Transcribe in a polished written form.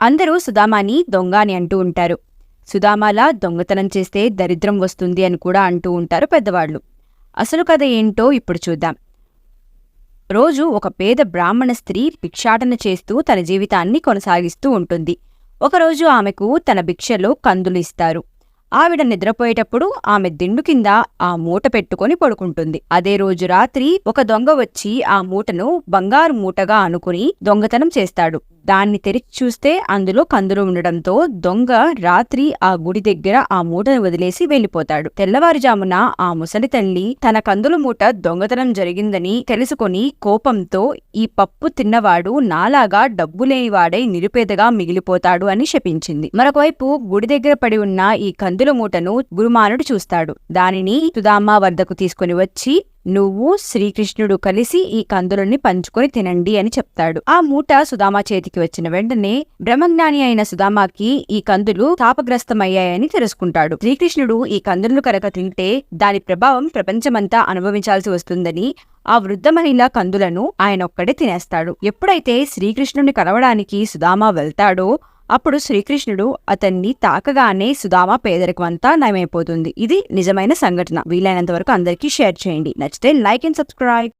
అందరూ సుధామాని దొంగ అని అంటూ ఉంటారు. సుధామాలా దొంగతనం చేస్తే దరిద్రం వస్తుంది అని కూడా అంటూ ఉంటారు పెద్దవాళ్లు. అసలు కథ ఏంటో ఇప్పుడు చూద్దాం. రోజు ఒక పేద బ్రాహ్మణ స్త్రీ భిక్షాటన చేస్తూ తన జీవితాన్ని కొనసాగిస్తూ ఉంటుంది. ఒకరోజు ఆమెకు తన భిక్షలో కందులు ఇస్తారు. ఆవిడ నిద్రపోయేటప్పుడు ఆమె దిండు కింద ఆ మూట పెట్టుకుని పడుకుంటుంది. అదే రోజు రాత్రి ఒక దొంగ వచ్చి ఆ మూటను బంగారు మూటగా అనుకుని దొంగతనం చేస్తాడు. దాన్ని తెరిచి చూస్తే అందులో కందులు ఉండడంతో దొంగ రాత్రి ఆ గుడి దగ్గర ఆ మూటను వదిలేసి వెళ్లిపోతాడు. తెల్లవారుజామున ఆ ముసలి తల్లి తన కందుల మూట దొంగతనం జరిగిందని తెలుసుకుని కోపంతో ఈ పప్పు తిన్నవాడు నాలాగా డబ్బులేనివాడై నిరుపేదగా మిగిలిపోతాడు అని శపించింది. మరొకవైపు గుడి దగ్గర పడి ఉన్న ఈ కందుల మూటను గురుమానుడు చూస్తాడు. దానిని సుధామ వద్దకు తీసుకుని వచ్చి, నువ్వు శ్రీకృష్ణుడు కలిసి ఈ కందులని పంచుకొని తినండి అని చెప్తాడు. ఆ మూట సుధామ చేతికి వచ్చిన వెంటనే బ్రహ్మజ్ఞాని అయిన సుధామకి ఈ కందులు శాపగ్రస్తమయ్యాయని తెలుసుకుంటాడు. శ్రీకృష్ణుడు ఈ కందులను కనుక తింటే దాని ప్రభావం ప్రపంచమంతా అనుభవించాల్సి వస్తుందని ఆ వృద్ధ మహిళ కందులను ఆయన ఒక్కడే తినేస్తాడు. ఎప్పుడైతే శ్రీకృష్ణుని కలవడానికి సుధామ వెళ్తాడో అప్పుడు శ్రీకృష్ణుడు అతన్ని తాకగానే సుధామ పేదరికం అంతా నయమైపోతుంది. ఇది నిజమైన సంఘటన. వీలైనంత వరకు అందరికీ షేర్ చేయండి. నచ్చితే లైక్ అండ్ సబ్స్క్రైబ్.